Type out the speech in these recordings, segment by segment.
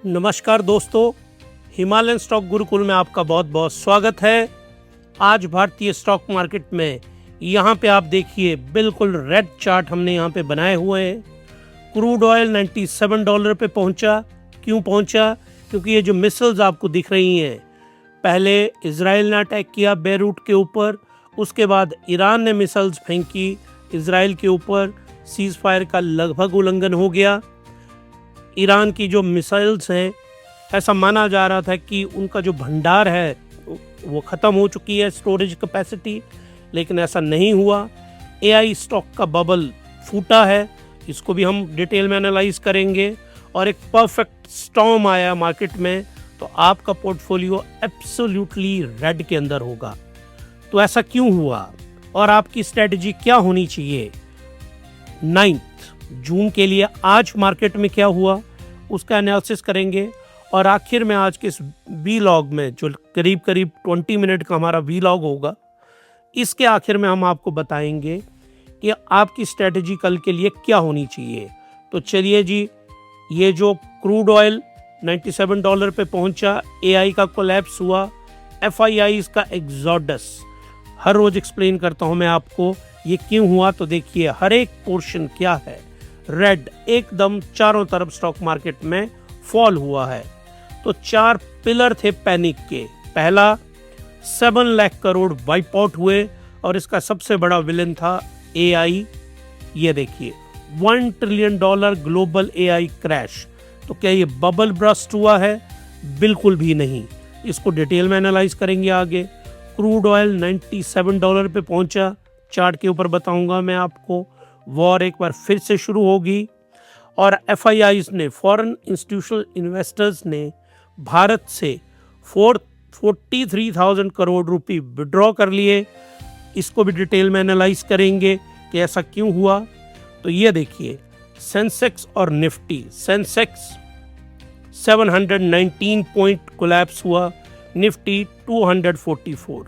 नमस्कार दोस्तों, Himalayan stock Gurukul में आपका बहुत बहुत स्वागत है। आज भारतीय स्टॉक मार्केट में यहाँ पे आप देखिए बिल्कुल रेड चार्ट हमने यहाँ पे बनाए हुए हैं। क्रूड ऑयल $97 पे पहुँचा। क्यों पहुँचा? क्योंकि ये जो मिसाइल्स आपको दिख रही हैं, पहले इजराइल ने अटैक किया बेरूट के ऊपर, उसके बाद ईरान ने मिसाइल्स फेंकी इजराइल के ऊपर। सीज फायर का लगभग उल्लंघन हो गया। ईरान की जो मिसाइल्स हैं, ऐसा माना जा रहा था कि उनका जो भंडार है वो ख़त्म हो चुकी है, स्टोरेज कैपेसिटी, लेकिन ऐसा नहीं हुआ। एआई स्टॉक का बबल फूटा है, इसको भी हम डिटेल में एनालाइज करेंगे। और एक परफेक्ट स्टॉर्म आया मार्केट में, तो आपका पोर्टफोलियो एब्सोल्युटली रेड के अंदर होगा। तो ऐसा क्यों हुआ और आपकी स्ट्रेटजी क्या होनी चाहिए 9 जून के लिए? आज मार्केट में क्या हुआ उसका एनालिसिस करेंगे। और आखिर में आज के इस वीलॉग में, जो करीब करीब 20 मिनट का हमारा वीलॉग होगा, इसके आखिर में हम आपको बताएंगे कि आपकी स्ट्रेटजी कल के लिए क्या होनी चाहिए। तो चलिए जी, ये जो क्रूड ऑयल $97 पे पहुंचा, एआई का कोलैप्स हुआ, एफआईआई का एग्जॉडस, हर रोज एक्सप्लेन करता हूं मैं आपको ये क्यों हुआ। तो देखिए हर एक पोर्शन क्या है, रेड एकदम चारों तरफ स्टॉक मार्केट में फॉल हुआ है। तो 4 पिलर थे पैनिक के। पहला, 7 लाख करोड़ वाइप आउट हुए और इसका सबसे बड़ा विलन था एआई। ये देखिए $1 ट्रिलियन ग्लोबल एआई क्रैश। तो क्या ये बबल ब्रस्ट हुआ है? बिल्कुल भी नहीं। इसको डिटेल में एनालाइज करेंगे आगे। क्रूड ऑयल $97 पे पहुंचा, चार्ट के ऊपर बताऊंगा मैं आपको। वॉर एक बार फिर से शुरू होगी और एफआईआईज ने, फॉरेन इंस्टीट्यूशनल इन्वेस्टर्स ने भारत से 43,000 करोड़ रुपए विड्रॉ कर लिए। इसको भी डिटेल में एनालाइज करेंगे कि ऐसा क्यों हुआ। तो ये देखिए सेंसेक्स और निफ्टी। सेंसेक्स 719 पॉइंट कोलैप्स हुआ, निफ्टी 244।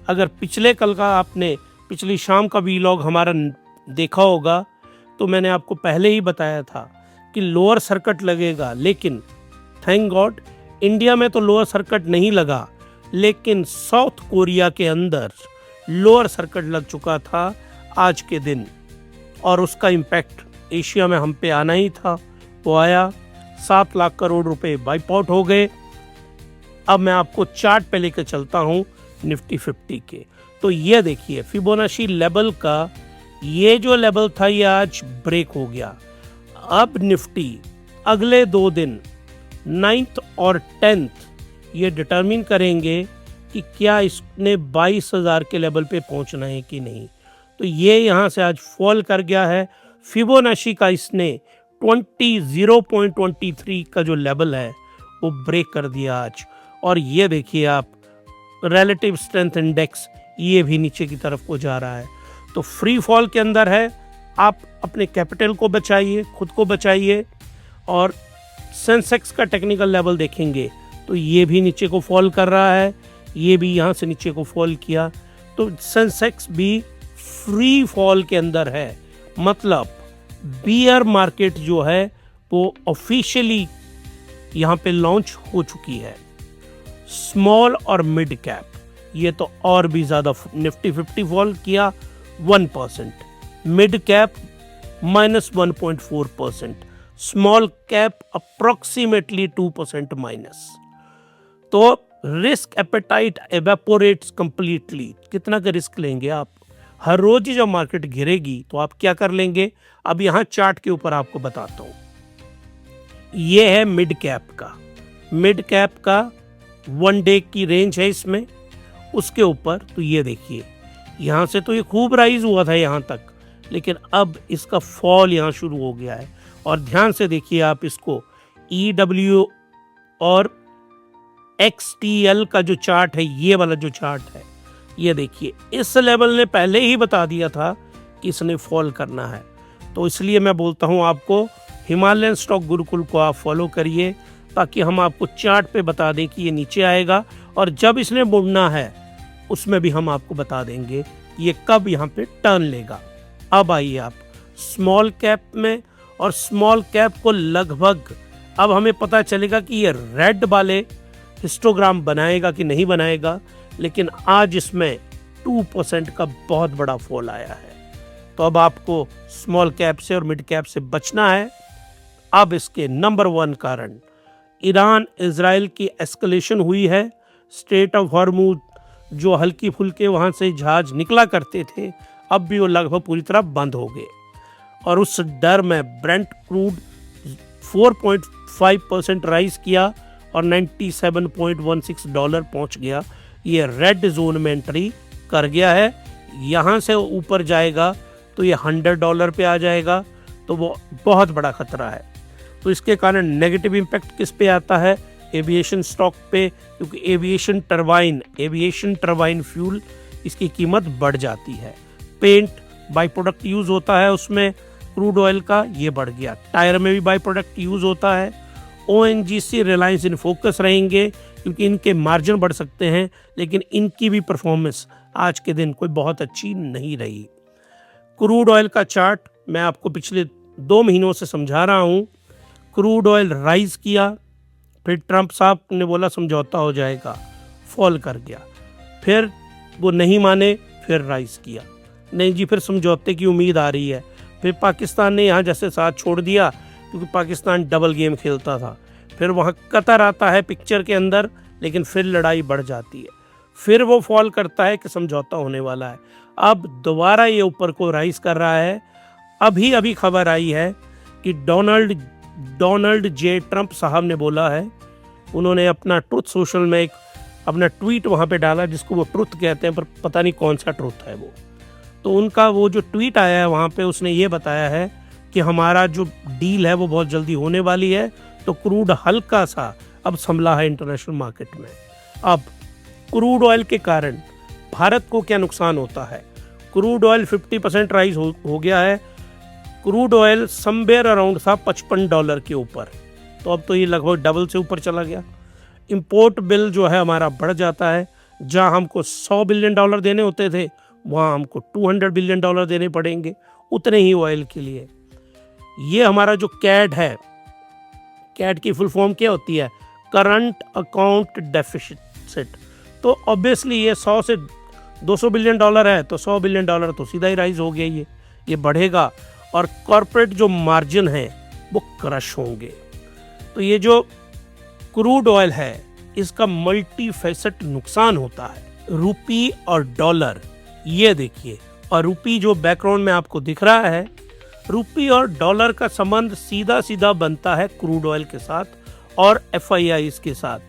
अगर पिछले कल का आपने पिछली शाम का वीलॉग हमारा देखा होगा तो मैंने आपको पहले ही बताया था कि लोअर सर्किट लगेगा, लेकिन थैंक गॉड इंडिया में तो लोअर सर्किट नहीं लगा, लेकिन साउथ कोरिया के अंदर लोअर सर्किट लग चुका था आज के दिन, और उसका इम्पैक्ट एशिया में हम पे आना ही था। वो आया, 7 लाख करोड़ रुपए वाइप आउट हो गए। अब मैं आपको चार्ट पे लेकर चलता हूँ निफ्टी 50 के। तो ये देखिए फिबोनाची लेवल का ये जो लेवल था, ये आज ब्रेक हो गया। अब निफ्टी अगले 2 दिन 9th और 10th ये डिटरमिन करेंगे कि क्या इसने 22,000 के लेवल पे पहुंचना है कि नहीं। तो ये यहाँ से आज फॉल कर गया है। फिबोनाची का इसने 0.23 का जो लेवल है वो ब्रेक कर दिया आज। और ये देखिए आप रिलेटिव स्ट्रेंथ इंडेक्स, ये भी नीचे की तरफ को जा रहा है। तो फ्री फॉल के अंदर है। आप अपने कैपिटल को बचाइए, खुद को बचाइए। और सेंसेक्स का टेक्निकल लेवल देखेंगे तो ये भी नीचे को फॉल कर रहा है, ये भी यहाँ से नीचे को फॉल किया। तो सेंसेक्स भी फ्री फॉल के अंदर है, मतलब बियर मार्केट जो है वो ऑफिशियली यहाँ पे लॉन्च हो चुकी है। स्मॉल और मिड कैप, ये तो और भी ज़्यादा, निफ्टी 50 फॉल किया 1%, mid cap -1.4%, small cap approximately 2% minus. तो रिस्क एपेटाइट एवेपोरेट्स कंप्लीटली। कितना का रिस्क लेंगे आप? हर रोज ही जब मार्केट गिरेगी तो आप क्या कर लेंगे? अब यहाँ चार्ट के ऊपर आपको बताता हूँ। ये है मिड कैप का। मिड कैप का 1 डे की रेंज है इसमें, उसके ऊपर। तो ये देखिए यहाँ से तो ये खूब राइज हुआ था यहाँ तक, लेकिन अब इसका फॉल यहाँ शुरू हो गया है। और ध्यान से देखिए आप इसको, EW और XTL का जो चार्ट है, ये वाला जो चार्ट है, ये देखिए इस लेवल ने पहले ही बता दिया था कि इसने फॉल करना है। तो इसलिए मैं बोलता हूँ आपको, हिमालयन स्टॉक गुरुकुल को आप फॉलो करिए, ताकि हम आपको चार्ट पे बता दें कि ये नीचे आएगा, और जब इसने मुड़ना है उसमें भी हम आपको बता देंगे ये कब यहाँ पे टर्न लेगा। अब आइए आप स्मॉल कैप में, और स्मॉल कैप को लगभग अब हमें पता चलेगा कि ये रेड वाले हिस्टोग्राम बनाएगा कि नहीं बनाएगा, लेकिन आज इसमें 2% का बहुत बड़ा फॉल आया है। तो अब आपको स्मॉल कैप से और मिड कैप से बचना है। अब इसके नंबर 1 कारण ईरान इजराइल की एस्केलेशन हुई है। स्ट्रेट ऑफ हॉर्मूज जो हल्की फुल्के वहाँ से जहाज निकला करते थे, अब भी वो लगभग पूरी तरह बंद हो गए, और उस डर में ब्रेंट क्रूड 4.5% राइज किया और $97.16 पहुंच गया। ये रेड जोन में एंट्री कर गया है। यहाँ से ऊपर जाएगा तो ये $100 पे आ जाएगा, तो वो बहुत बड़ा खतरा है। तो इसके कारण नेगेटिव इम्पैक्ट किस पे आता है? एविएशन स्टॉक पे, क्योंकि एविएशन टरबाइन फ्यूल इसकी कीमत बढ़ जाती है। पेंट बाई प्रोडक्ट यूज़ होता है उसमें क्रूड ऑयल का, ये बढ़ गया। टायर में भी बाई प्रोडक्ट यूज़ होता है। ONGC रिलायंस इन फोकस रहेंगे क्योंकि इनके मार्जिन बढ़ सकते हैं, लेकिन इनकी भी परफॉर्मेंस आज के दिन कोई बहुत अच्छी नहीं रही। क्रूड ऑयल का चार्ट मैं आपको पिछले 2 महीनों से समझा रहा हूँ। क्रूड ऑयल राइज किया, फिर ट्रंप साहब ने बोला समझौता हो जाएगा, फॉल कर गया। फिर वो नहीं माने, फिर राइज किया, नहीं जी फिर समझौते की उम्मीद आ रही है। फिर पाकिस्तान ने यहाँ जैसे साथ छोड़ दिया, क्योंकि पाकिस्तान डबल गेम खेलता था। फिर वहाँ कतर आता है पिक्चर के अंदर, लेकिन फिर लड़ाई बढ़ जाती है। फिर वो फॉल करता है कि समझौता होने वाला है। अब दोबारा ये ऊपर को राइज कर रहा है। अभी खबर आई है कि डोनाल्ड जे ट्रंप साहब ने बोला है, उन्होंने अपना ट्रुथ सोशल में एक अपना ट्वीट वहाँ पे डाला, जिसको वो ट्रुथ कहते हैं, पर पता नहीं कौन सा ट्रुथ है वो। तो उनका वो जो ट्वीट आया है वहाँ पे, उसने ये बताया है कि हमारा जो डील है वो बहुत जल्दी होने वाली है। तो क्रूड हल्का सा अब संभला है इंटरनेशनल मार्केट में। अब क्रूड ऑयल के कारण भारत को क्या नुकसान होता है? क्रूड ऑयल 50% राइज हो गया है। क्रूड ऑयल समवेयर अराउंड था $55 के ऊपर, तो अब तो ये लगभग डबल से ऊपर चला गया। इंपोर्ट बिल जो है हमारा बढ़ जाता है। जहां हमको $100 बिलियन देने होते थे, वहां हमको $200 बिलियन देने पड़ेंगे उतने ही ऑयल के लिए। ये हमारा जो कैड है, कैड की फुल फॉर्म क्या होती है? Current account deficit. तो ऑब्वियसली ये 100 से $200 बिलियन है, तो $100 बिलियन तो सीधा ही राइज हो गया। ये बढ़ेगा, और कॉर्पोरेट जो मार्जिन है वो क्रश होंगे। तो ये जो क्रूड ऑयल है, इसका मल्टी फैसेट नुकसान होता है। रुपी और डॉलर, ये देखिए, और रुपी जो बैकग्राउंड में आपको दिख रहा है, रुपी और डॉलर का संबंध सीधा सीधा बनता है क्रूड ऑयल के साथ और FIIs के साथ।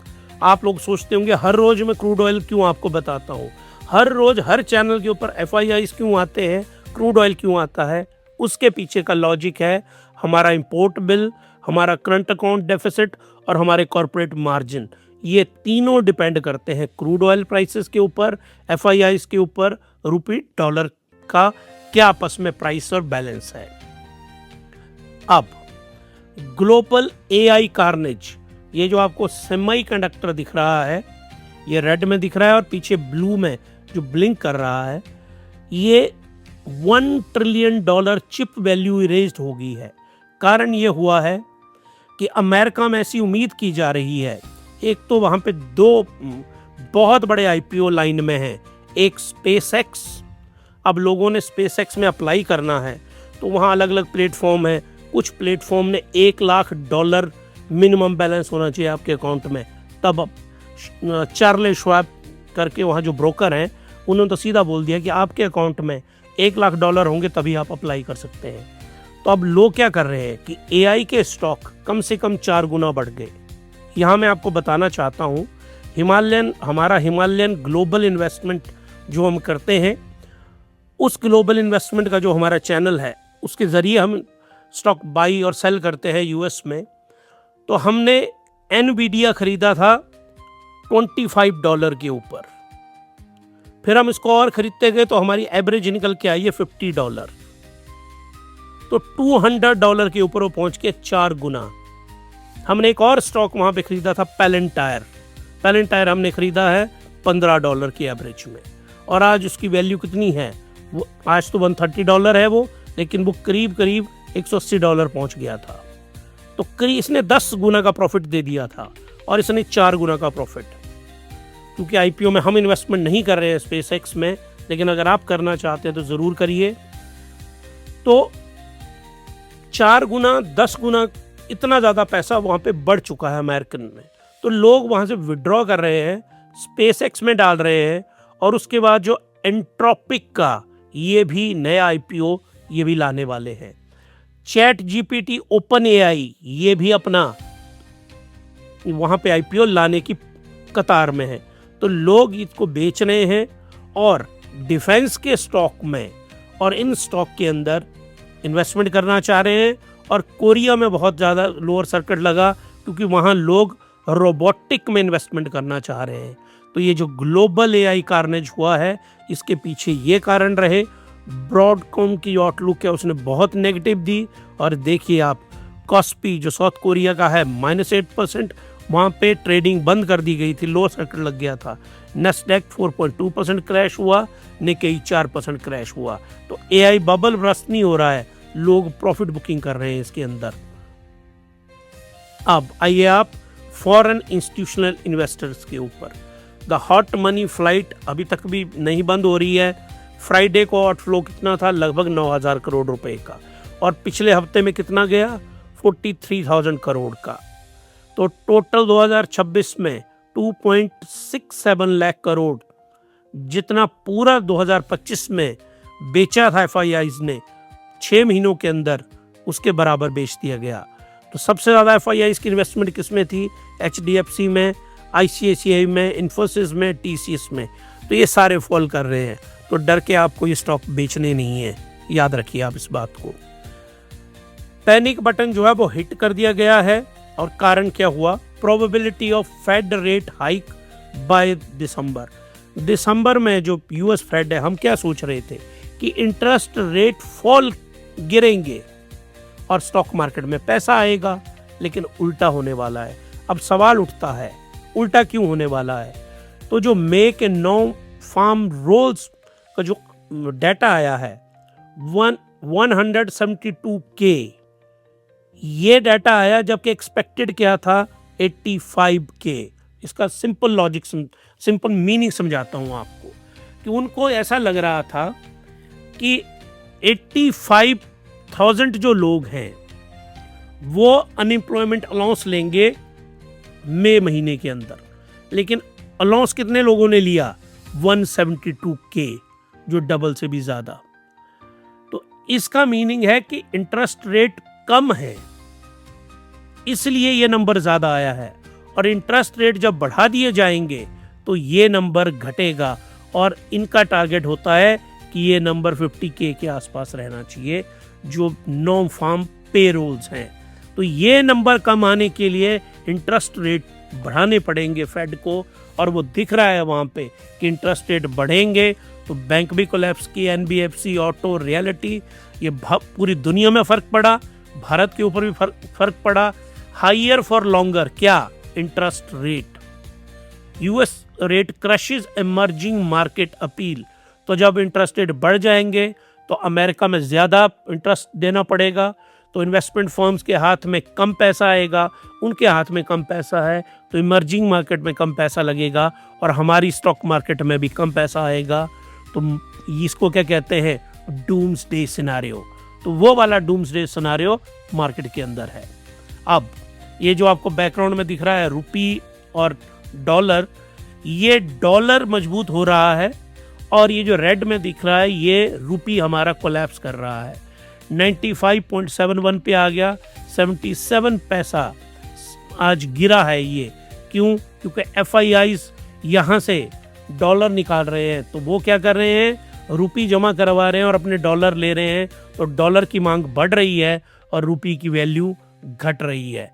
आप लोग सोचते होंगे हर रोज मैं क्रूड ऑयल क्यों आपको बताता हूँ, हर रोज हर चैनल के ऊपर FIIs क्यों आते हैं, क्रूड ऑयल क्यों आता है? उसके पीछे का लॉजिक है हमारा इंपोर्ट बिल, हमारा करंट अकाउंट डेफिसिट और हमारे कॉर्पोरेट मार्जिन। ये तीनों डिपेंड करते हैं क्रूड ऑयल प्राइसेस के ऊपर, FIIs के ऊपर, रुपी डॉलर का क्या आपस में प्राइस और बैलेंस है। अब ग्लोबल AI कार्नेज, ये जो आपको सेमीकंडक्टर दिख रहा है, ये रेड में दिख रहा है और पीछे ब्लू में जो ब्लिंक कर रहा है, ये $1 ट्रिलियन चिप वैल्यू इरेज्ड हो गई है। कारण ये हुआ है कि अमेरिका में ऐसी उम्मीद की जा रही है, एक तो वहाँ पे 2 बहुत बड़े IPO लाइन में हैं, एक SpaceX। अब लोगों ने SpaceX में अप्लाई करना है, तो वहाँ अलग अलग प्लेटफॉर्म है। कुछ प्लेटफॉर्म ने $1 लाख मिनिमम बैलेंस होना चाहिए आपके अकाउंट में, तब चार्ले श्वाब करके वहाँ जो ब्रोकर हैं, उन्होंने तो सीधा बोल दिया कि आपके अकाउंट में $1 लाख होंगे तभी आप अप्लाई कर सकते हैं। तो अब लोग क्या कर रहे हैं कि AI के स्टॉक कम से कम 4 गुना बढ़ गए। यहाँ मैं आपको बताना चाहता हूँ, हमारा हिमालयन ग्लोबल इन्वेस्टमेंट जो हम करते हैं, उस ग्लोबल इन्वेस्टमेंट का जो हमारा चैनल है, उसके ज़रिए हम स्टॉक बाई और सेल करते हैं US में। तो हमने NVIDIA खरीदा था $25 के ऊपर, फिर हम इसको और खरीदते गए तो हमारी एवरेज निकल के आई है $50, तो $200 के ऊपर वो पहुंच के 4 गुना। हमने एक और स्टॉक वहां पे खरीदा था, पैलेंटायर हमने खरीदा है $15 की एवरेज में, और आज उसकी वैल्यू कितनी है? वो आज तो $130 है वो, लेकिन वो करीब $180 पहुंच गया था। तो करीब इसने 10 गुना का प्रॉफिट दे दिया था और इसने 4 गुना का प्रॉफिट। क्योंकि आईपीओ में हम इन्वेस्टमेंट नहीं कर रहे हैं स्पेसएक्स में, लेकिन अगर आप करना चाहते हैं तो ज़रूर करिए। तो 4 गुना 10 गुना इतना ज़्यादा पैसा वहाँ पे बढ़ चुका है अमेरिकन में। तो लोग वहाँ से विड्रॉ कर रहे हैं, स्पेसएक्स में डाल रहे हैं। और उसके बाद जो एंट्रोपिक का ये भी नया आईपीओ ये भी लाने वाले हैं। चैट जीपीटी ओपन एआई ये भी अपना वहाँ पे आईपीओ लाने की कतार में है। तो लोग इसको बेच रहे हैं और डिफेंस के स्टॉक में और इन स्टॉक के अंदर इन्वेस्टमेंट करना चाह रहे हैं। और कोरिया में बहुत ज़्यादा लोअर सर्किट लगा क्योंकि वहाँ लोग रोबोटिक में इन्वेस्टमेंट करना चाह रहे हैं। तो ये जो ग्लोबल एआई कार्नेज हुआ है इसके पीछे ये कारण रहे। ब्रॉडकॉम की आउटलुक है उसने बहुत नेगेटिव दी। और देखिए आप कॉस्पी जो साउथ कोरिया का है -8%, वहाँ पे ट्रेडिंग बंद कर दी गई थी, लोअर सर्किट लग गया था। नेस्डैक 4.2% क्रैश हुआ, निकेई 4% क्रैश हुआ। तो एआई बबल बर्स्ट नहीं हो रहा है, लोग प्रॉफिट बुकिंग कर रहे हैं इसके अंदर। अब आइए आप फॉरेन इंस्टीट्यूशनल इन्वेस्टर्स के ऊपर। द हॉट मनी फ्लाइट अभी तक भी नहीं बंद हो रही है। फ्राइडे को आउटफ्लो कितना था? लगभग 9,000 करोड़ रुपए का। और पिछले हफ्ते में कितना गया? 43,000 करोड़ का। तो टोटल 2026 में 2.67 लाख करोड़, जितना पूरा 2025 में बेचा था एफआईआईज ने 6 महीनों के अंदर, उसके बराबर बेच दिया गया। तो सबसे ज़्यादा एफआईआईज की इन्वेस्टमेंट किसमें थी? एचडीएफसी में, आईसीआईसीआई में, इन्फोसिस में, टीसीएस में। तो ये सारे फॉल कर रहे हैं। तो डर के आपको ये स्टॉक बेचने नहीं है, याद रखिए आप इस बात को। पैनिक बटन जो है वो हिट कर दिया गया है। और कारण क्या हुआ? Probability of Fed rate hike by December में जो यूएस फेड है, हम क्या सोच रहे थे कि इंटरेस्ट रेट फॉल गिरेंगे और स्टॉक मार्केट में पैसा आएगा, लेकिन उल्टा होने वाला है। अब सवाल उठता है उल्टा क्यों होने वाला है? तो जो make and non farm rolls का जो डाटा आया है 172K, ये डाटा आया जबकि एक्सपेक्टेड क्या था 85K। इसका सिंपल लॉजिक सिंपल मीनिंग समझाता हूं आपको कि उनको ऐसा लग रहा था कि 85,000 जो लोग हैं वो अनएम्प्लॉयमेंट अलाउंस लेंगे मई महीने के अंदर, लेकिन अलाउंस कितने लोगों ने लिया? 172K, जो डबल से भी ज्यादा। तो इसका मीनिंग है कि इंटरेस्ट रेट कम है, इसलिए ये नंबर ज्यादा आया है। और इंटरेस्ट रेट जब बढ़ा दिए जाएंगे तो ये नंबर घटेगा। और इनका टारगेट होता है कि ये नंबर 50K के आसपास रहना चाहिए, जो नॉन फार्म पेरोल्स हैं। तो ये नंबर कम आने के लिए इंटरेस्ट रेट बढ़ाने पड़ेंगे फेड को। और वो दिख रहा है वहाँ पे कि इंटरेस्ट रेट बढ़ेंगे तो बैंक भी कोलैप्स की, एनबीएफसी, ऑटो, रियलिटी, ये पूरी दुनिया में फर्क पड़ा, भारत के ऊपर भी फर्क पड़ा। हाइयर फॉर लॉन्गर क्या? Interest rate. US rate crushes emerging market appeal. तो जब इंटरेस्ट रेट बढ़ जाएंगे तो अमेरिका में ज़्यादा इंटरेस्ट देना पड़ेगा, तो इन्वेस्टमेंट फर्म्स के हाथ में कम पैसा आएगा, उनके हाथ में कम पैसा है तो इमर्जिंग मार्केट में कम पैसा लगेगा और हमारी स्टॉक मार्केट में भी कम पैसा आएगा। तो इसको क्या कहते हैं? Doomsday scenario. तो वो वाला डूम्सडे सिनारियो मार्केट के अंदर है। अब ये जो आपको बैकग्राउंड में दिख रहा है रुपी और डॉलर, ये डॉलर मजबूत हो रहा है और ये जो रेड में दिख रहा है ये रुपी हमारा कोलैप्स कर रहा है। 95.71 पे आ गया, 77 पैसा आज गिरा है ये। क्यों? क्योंकि एफआईआईज यहाँ से डॉलर निकाल रहे हैं, तो वो क्या कर रहे हैं? रुपी जमा करवा रहे हैं और अपने डॉलर ले रहे हैं। तो डॉलर की मांग बढ़ रही है और रुपी की वैल्यू घट रही है।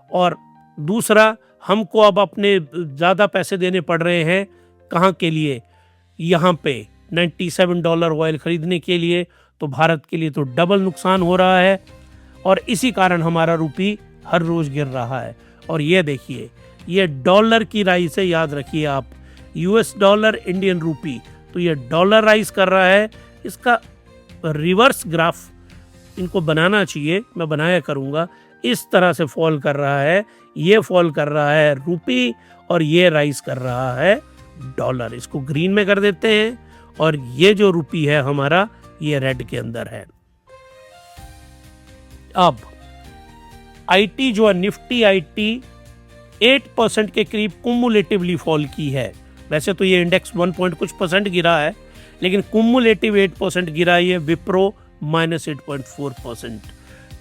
और दूसरा, हमको अब अपने ज़्यादा पैसे देने पड़ रहे हैं, कहाँ के लिए? यहाँ पे $97 ऑयल खरीदने के लिए। तो भारत के लिए तो डबल नुकसान हो रहा है और इसी कारण हमारा रुपी हर रोज गिर रहा है। और ये देखिए, ये डॉलर की राइज से, याद रखिए आप, यूएस डॉलर, इंडियन रुपी, तो ये डॉलर राइज कर रहा है। इसका रिवर्स ग्राफ इनको बनाना चाहिए, मैं बनाया करूँगा। इस तरह से फॉल कर रहा है, ये फॉल कर रहा है रुपी और ये राइज कर रहा है डॉलर। इसको ग्रीन में कर देते हैं और ये जो रुपी है हमारा ये रेड के अंदर है। अब आईटी जो है निफ्टी आईटी 8% के करीब कुमुलेटिवली फॉल की है। वैसे तो ये इंडेक्स 1 पॉइंट कुछ परसेंट गिरा है, लेकिन कुमुलेटिव 8% गिरा है। ये विप्रो -8.4%,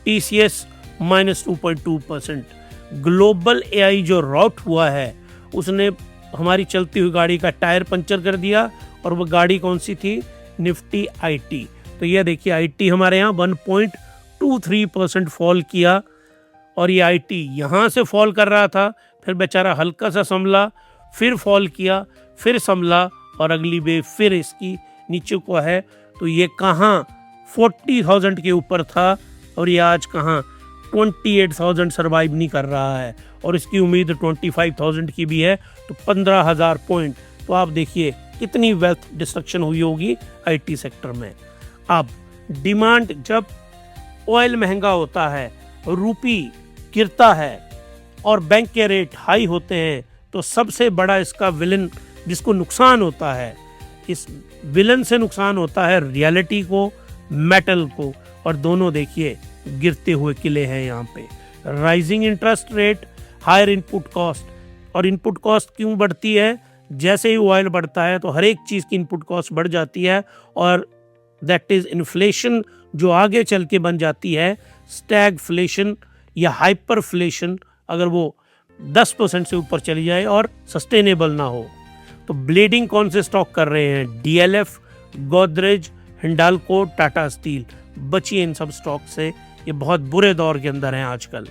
टीसीएस -2.2%। ग्लोबल एआई जो रॉट हुआ है उसने हमारी चलती हुई गाड़ी का टायर पंचर कर दिया, और वो गाड़ी कौन सी थी? Nifty IT. तो ये देखिए आईटी हमारे यहाँ 1.23% फॉल किया, और ये आईटी यहाँ से फॉल कर रहा था, फिर बेचारा हल्का सा संभला, फिर फॉल किया, फिर संभला, और अगली वेव फिर इसकी नीचे को है। तो ये कहाँ 40,000 के ऊपर था और ये आज कहाँ 28,000 सर्वाइव नहीं कर रहा है, और इसकी उम्मीद 25,000 की भी है। तो 15,000 पॉइंट। तो आप देखिए कितनी वेल्थ डिस्ट्रक्शन हुई होगी आईटी सेक्टर में। अब डिमांड, जब ऑयल महंगा होता है, रुपी गिरता है और बैंक के रेट हाई होते हैं, तो सबसे बड़ा इसका विलन जिसको नुकसान होता है, इस विलन से नुकसान होता है रियलिटी को, मेटल को, और दोनों देखिए गिरते हुए किले हैं यहाँ पे। Rising interest rate, higher input cost. और इनपुट कॉस्ट क्यों बढ़ती है? जैसे ही ऑयल बढ़ता है तो हर एक चीज़ की इनपुट कॉस्ट बढ़ जाती है, और दैट इज़ इन्फ्लेशन, जो आगे चल के बन जाती है स्टैगफ्लेशन या हाइपरफ्लेशन, अगर वो 10% से ऊपर चली जाए और सस्टेनेबल ना हो। तो ब्लीडिंग कौन से स्टॉक कर रहे हैं? डीएलएफ, गोदरेज, हिंडाल्को, टाटा स्टील बची इन सब स्टॉक से। ये बहुत बुरे दौर के अंदर हैं आजकल।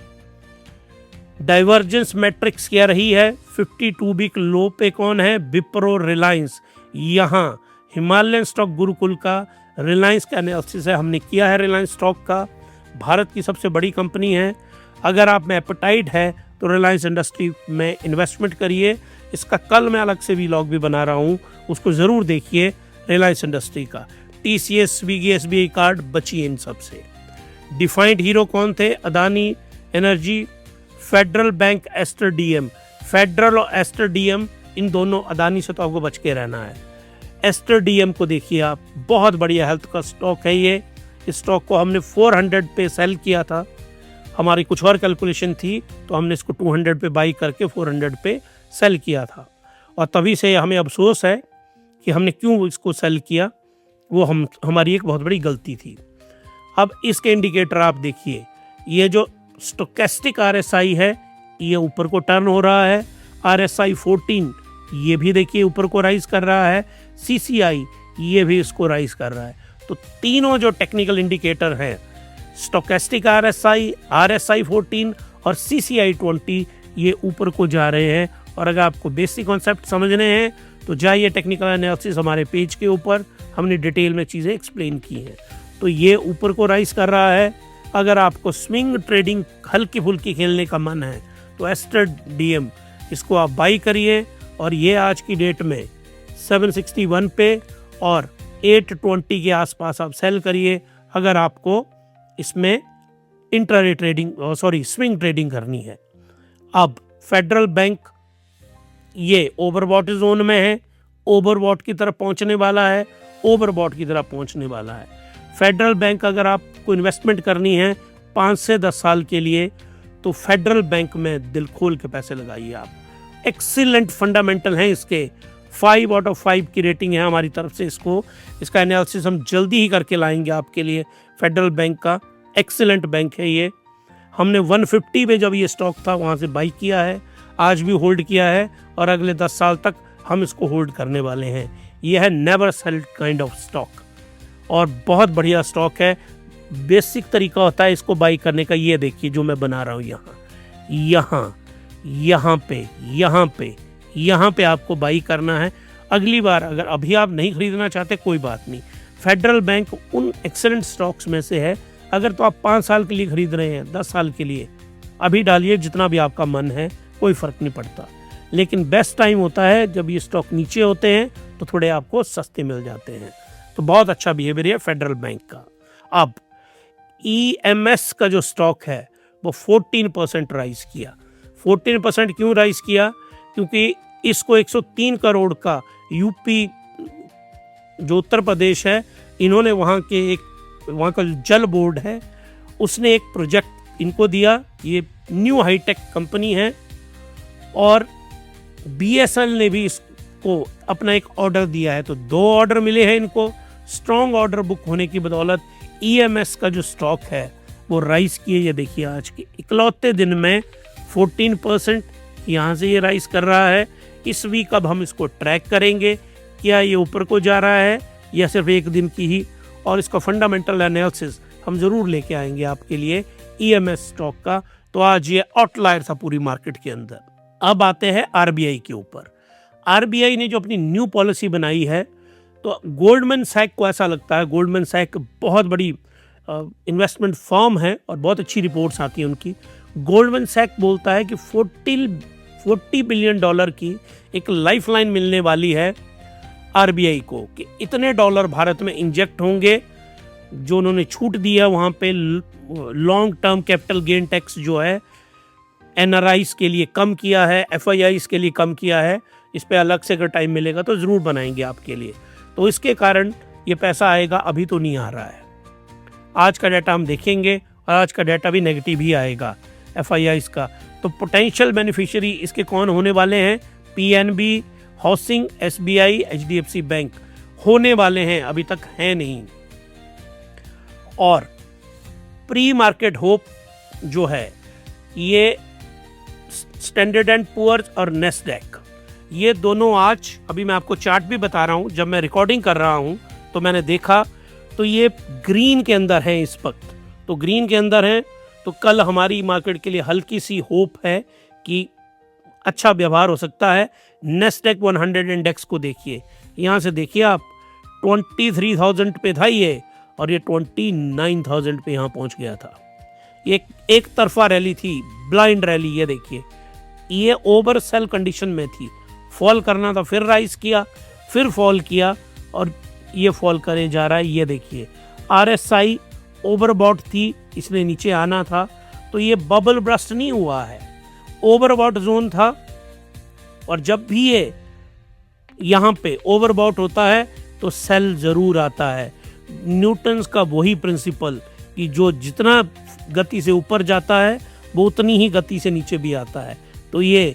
डाइवर्जेंस मैट्रिक्स क्या रही है? 52 वीक लो पे कौन है? विप्रो, रिलायंस। यहाँ हिमालयन स्टॉक गुरुकुल का रिलायंस का एनालिसिस है, हमने किया है। रिलायंस स्टॉक का भारत की सबसे बड़ी कंपनी है। अगर आप में एपेटाइट है तो रिलायंस इंडस्ट्री में इन्वेस्टमेंट करिए। इसका कल मैं अलग से व्लॉग भी बना रहा हूँ, उसको ज़रूर देखिए रिलायंस इंडस्ट्री का। टीसीएस, स्विगी, एसबीआई कार्ड बची इन सब से। डिफाइंड हीरो कौन थे? Adani energy, federal bank, Aster DM. Federal और एस्टर डीएम, इन दोनों, अदानी से तो आपको बच के रहना है। एस्टर डीएम को देखिए आप, बहुत बढ़िया हेल्थ का स्टॉक है ये। इस स्टॉक को हमने 400 पे सेल किया था, हमारी कुछ और कैलकुलेशन थी, तो हमने इसको 200 पे बाई करके 400 पे सेल किया था, और तभी से हमें अफसोस है कि हमने क्यों इसको सेल किया। वो हमारी एक बहुत बड़ी गलती थी। अब इसके इंडिकेटर आप देखिए, ये जो स्टोकेस्टिक आरएसआई है ये ऊपर को टर्न हो रहा है। आरएसआई 14 ये भी देखिए ऊपर को राइज कर रहा है। सीसीआई ये भी इसको राइज कर रहा है। तो तीनों जो टेक्निकल इंडिकेटर हैं, स्टोकेस्टिक आरएसआई, आरएसआई 14 और सीसीआई 20, ये ऊपर को जा रहे हैं। और अगर आपको बेसिक कॉन्सेप्ट समझने हैं तो जाइए टेक्निकल एनालिसिस हमारे पेज के ऊपर, हमने डिटेल में चीज़ें एक्सप्लेन की हैं। तो ये ऊपर को राइज कर रहा है। अगर आपको स्विंग ट्रेडिंग हल्की फुल्की खेलने का मन है तो एस्टर डीएम इसको आप बाई करिए, और ये आज की डेट में 761 पे और 820 के आसपास आप सेल करिए अगर आपको इसमें इंट्राडे ट्रेडिंग स्विंग ट्रेडिंग करनी है। अब फेडरल बैंक ये ओवरबॉट जोन में है, ओवरबॉट की तरफ पहुंचने वाला है, ओवरबॉट की तरफ पहुंचने वाला है। फेडरल बैंक अगर आपको इन्वेस्टमेंट करनी है 5 से 10 साल के लिए, तो फेडरल बैंक में दिल खोल के पैसे लगाइए आप। एक्सीलेंट फंडामेंटल हैं इसके, 5 आउट ऑफ 5 की रेटिंग है हमारी तरफ से। इसका एनालिसिस हम जल्दी ही करके लाएंगे आपके लिए। फेडरल बैंक का एक्सीलेंट बैंक है ये। हमने 150 पे जब ये स्टॉक था वहाँ से बाई किया है, आज भी होल्ड किया है, और अगले 10 साल तक हम इसको होल्ड करने वाले हैं। यह है never cell kind of stock, और बहुत बढ़िया स्टॉक है। बेसिक तरीका होता है इसको बाई करने का, ये देखिए जो मैं बना रहा हूँ यहाँ पे आपको बाई करना है। अगली बार अगर अभी आप नहीं खरीदना चाहते कोई बात नहीं, फेडरल बैंक उन एक्सेलेंट स्टॉक्स में से है। अगर तो आप 5 साल के लिए खरीद रहे हैं, 10 साल के लिए, अभी डालिए जितना भी आपका मन है, कोई फ़र्क नहीं पड़ता। लेकिन बेस्ट टाइम होता है जब ये स्टॉक नीचे होते हैं, तो थोड़े आपको सस्ते मिल जाते हैं। तो बहुत अच्छा बिहेवियर है फेडरल बैंक का। अब ईएमएस का जो स्टॉक है वो 14% राइज किया। 14% क्यों राइज किया? क्योंकि इसको 103 करोड़ का यूपी जो उत्तर प्रदेश है, इन्होंने वहाँ का जो जल बोर्ड है उसने एक प्रोजेक्ट इनको दिया। ये न्यू हाईटेक कंपनी है और बीएसएल ने भी इसको अपना एक ऑर्डर दिया है। तो 2 ऑर्डर मिले हैं इनको। स्ट्रॉन्ग ऑर्डर बुक होने की बदौलत ईएमएस का जो स्टॉक है वो राइज किए। ये देखिए आज के इकलौते दिन में 14% यहाँ से ये राइज कर रहा है। इस वीक अब हम इसको ट्रैक करेंगे, क्या ये ऊपर को जा रहा है या सिर्फ एक दिन की ही, और इसका फंडामेंटल एनालिसिस हम जरूर लेके आएंगे आपके लिए ईएमएस स्टॉक का। तो आज ये आउटलायर था पूरी मार्केट के अंदर। अब आते हैं आरबीआई के ऊपर। आरबीआई ने जो अपनी न्यू पॉलिसी बनाई है, तो गोल्डमैन सैक को ऐसा लगता है, गोल्डमैन सैक बहुत बड़ी इन्वेस्टमेंट फर्म है और बहुत अच्छी रिपोर्ट्स आती हैं उनकी। गोल्डमैन सैक बोलता है कि $40 बिलियन की एक लाइफलाइन मिलने वाली है आरबीआई को, कि इतने डॉलर भारत में इंजेक्ट होंगे। जो उन्होंने छूट दिया वहाँ पे long term capital gain tax जो है एनआरआईज के लिए कम किया है, एफआईआईज के लिए कम किया है। इस पे अलग से अगर टाइम मिलेगा तो ज़रूर बनाएंगे आपके लिए। तो इसके कारण ये पैसा आएगा, अभी तो नहीं आ रहा है। आज का डाटा हम देखेंगे और आज का डाटा भी नेगेटिव ही आएगा एफआईआईज का। तो पोटेंशियल बेनिफिशियरी इसके कौन होने वाले हैं? PNB, housing, SBI, HDFC bank होने वाले हैं, अभी तक है नहीं। और प्री मार्केट होप जो है ये स्टैंडर्ड एंड पुअर्स और नेस्डैक, ये दोनों आज, अभी मैं आपको चार्ट भी बता रहा हूं, जब मैं रिकॉर्डिंग कर रहा हूं तो मैंने देखा तो ये ग्रीन के अंदर है इस वक्त। तो ग्रीन के अंदर है, तो कल हमारी मार्केट के लिए हल्की सी होप है कि अच्छा व्यवहार हो सकता है। नेस्डैक 100 इंडेक्स को देखिए, यहाँ से देखिए आप 23,000 पे था ये, और ये 29,000 पे यहाँ पहुँच गया था। ये एक तरफा रैली थी, ब्लाइंड रैली। ये देखिए, ये ओवर सेल कंडीशन में थी, फॉल करना था, फिर राइज किया, फिर फॉल किया और ये फॉल करे जा रहा है। ये देखिए आरएसआई ओवरबॉट थी, इसने नीचे आना था, तो ये बबल ब्रस्ट नहीं हुआ है, ओवरबॉट जोन था। और जब भी ये यहाँ पे ओवरबॉट होता है तो सेल जरूर आता है। न्यूटन्स का वही प्रिंसिपल कि जो जितना गति से ऊपर जाता है वो उतनी ही गति से नीचे भी आता है। तो ये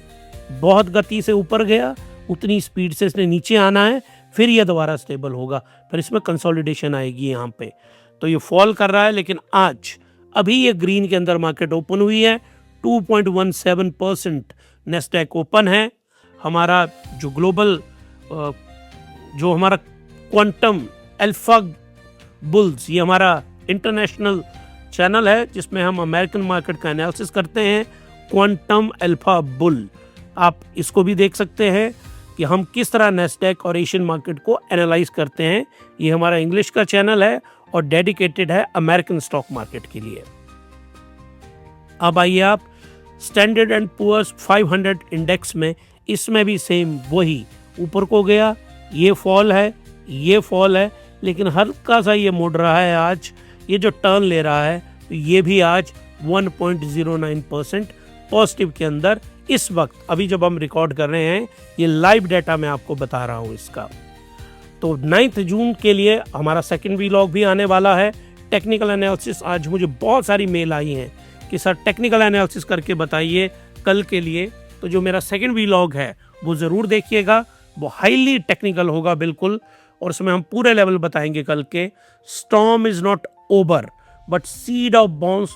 बहुत गति से ऊपर गया, उतनी स्पीड से इसने नीचे आना है, फिर ये दोबारा स्टेबल होगा, फिर इसमें कंसोलिडेशन आएगी यहाँ पे। तो ये फॉल कर रहा है, लेकिन आज अभी ये ग्रीन के अंदर मार्केट ओपन हुई है। 2.17% नेस्डैक ओपन है। हमारा जो ग्लोबल जो हमारा क्वांटम अल्फा बुल्स, ये हमारा इंटरनेशनल चैनल है जिसमें हम अमेरिकन मार्केट का एनालिसिस करते हैं, क्वांटम अल्फा बुल। आप इसको भी देख सकते हैं कि हम किस तरह नेस्डैक और एशियन मार्केट को एनालाइज करते हैं। ये हमारा इंग्लिश का चैनल है और डेडिकेटेड है अमेरिकन स्टॉक मार्केट के लिए। अब आइए आप स्टैंडर्ड एंड पुअर्स 500 इंडेक्स में, इसमें भी सेम वही ऊपर को गया, ये फॉल है, ये फॉल है, लेकिन हल्का सा ये मुड़ रहा है। आज ये जो टर्न ले रहा है, तो ये भी आज 1.09% पॉजिटिव के अंदर इस वक्त, अभी जब हम रिकॉर्ड कर रहे हैं, ये लाइव डाटा मैं आपको बता रहा हूँ इसका। तो 9 जून के लिए हमारा सेकंड व्लॉग भी आने वाला है, टेक्निकल एनालिसिस। आज मुझे बहुत सारी मेल आई हैं कि सर टेक्निकल एनालिसिस करके बताइए कल के लिए। तो जो मेरा सेकंड व्लॉग है वो ज़रूर देखिएगा, वो हाईली टेक्निकल होगा बिल्कुल, और उसमें हम पूरे लेवल बताएंगे कल के। Storm is not over but seed of bonds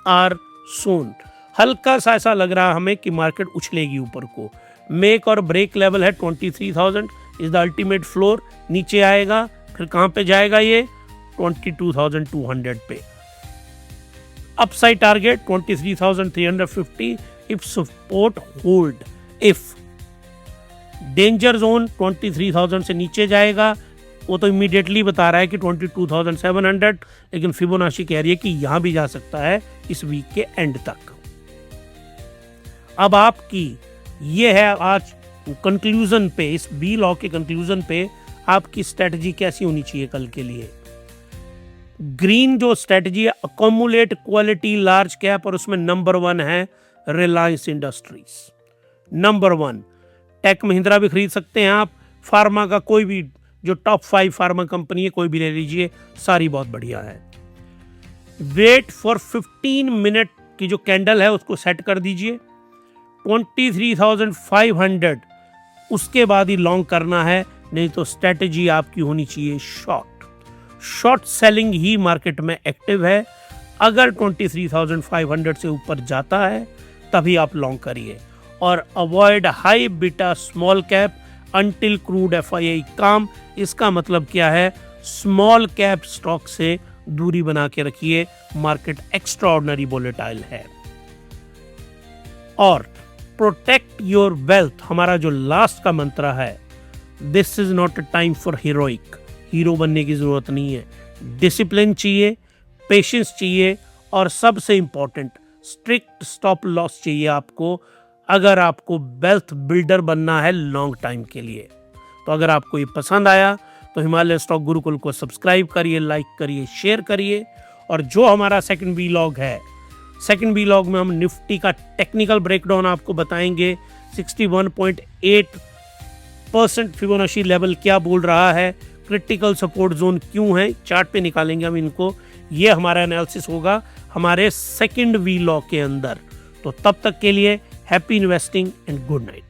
are sown. हल्का सा ऐसा लग रहा है हमें कि मार्केट उछलेगी ऊपर को। मेक और ब्रेक लेवल है 23,000 इज द अल्टीमेट फ्लोर। नीचे आएगा, फिर कहाँ पे जाएगा ये 22,200 पे। Upside target 23,350 if support hold. If danger zone 23,000 से नीचे जाएगा, वो तो इमीडिएटली बता रहा है कि 22,700, लेकिन फिबोनाची कह रही है कि यहां भी जा सकता है इस वीक के एंड तक। अब आपकी ये है आज कंक्लूजन पे, इस बी लॉ के कंक्लूजन पे आपकी स्ट्रेटजी कैसी होनी चाहिए कल के लिए। ग्रीन जो स्ट्रेटजी है, अकोमुलेट क्वालिटी लार्ज कैप, और उसमें नंबर 1 है Reliance Industries, number 1। Tech Mahindra भी खरीद सकते हैं आप, फार्मा का कोई भी जो टॉप 5 फार्मा कंपनी है कोई भी ले लीजिए, सारी बहुत बढ़िया है। वेट फॉर 15 मिनट की जो कैंडल है उसको सेट कर दीजिए 23,500, उसके बाद ही लॉन्ग करना है, नहीं तो स्ट्रेटजी आपकी होनी चाहिए शॉर्ट सेलिंग ही मार्केट में एक्टिव है। अगर 23,500 से ऊपर जाता है तभी आप लॉन्ग करिए, और avoid high beta small cap until crude FII काम। इसका मतलब क्या है, स्मॉल कैप स्टॉक से दूरी बना के रखिए, मार्केट एक्स्ट्राऑर्डिनरी वोलेटाइल है। और प्रोटेक्ट योर वेल्थ हमारा जो लास्ट का मंत्र है, this is not a time for heroic, hero बनने की जरूरत नहीं है, डिसिप्लिन चाहिए, पेशेंस चाहिए, और सबसे इंपॉर्टेंट स्ट्रिक्ट स्टॉप लॉस चाहिए आपको, अगर आपको वेल्थ बिल्डर बनना है लॉन्ग टाइम के लिए। तो अगर आपको ये पसंद आया तो हिमालय स्टॉक गुरुकुल को सब्सक्राइब करिए, लाइक करिए, शेयर करिए। और जो हमारा सेकंड वीलॉग है, सेकंड वीलॉग में हम निफ्टी का टेक्निकल ब्रेकडाउन आपको बताएंगे, 61.8% फिबोनाची लेवल क्या बोल रहा है, क्रिटिकल सपोर्ट जोन क्यों है, चार्ट पे निकालेंगे हम इनको। ये हमारा एनालिसिस होगा हमारे सेकंड वीलॉग के अंदर। तो तब तक के लिए happy investing and good night.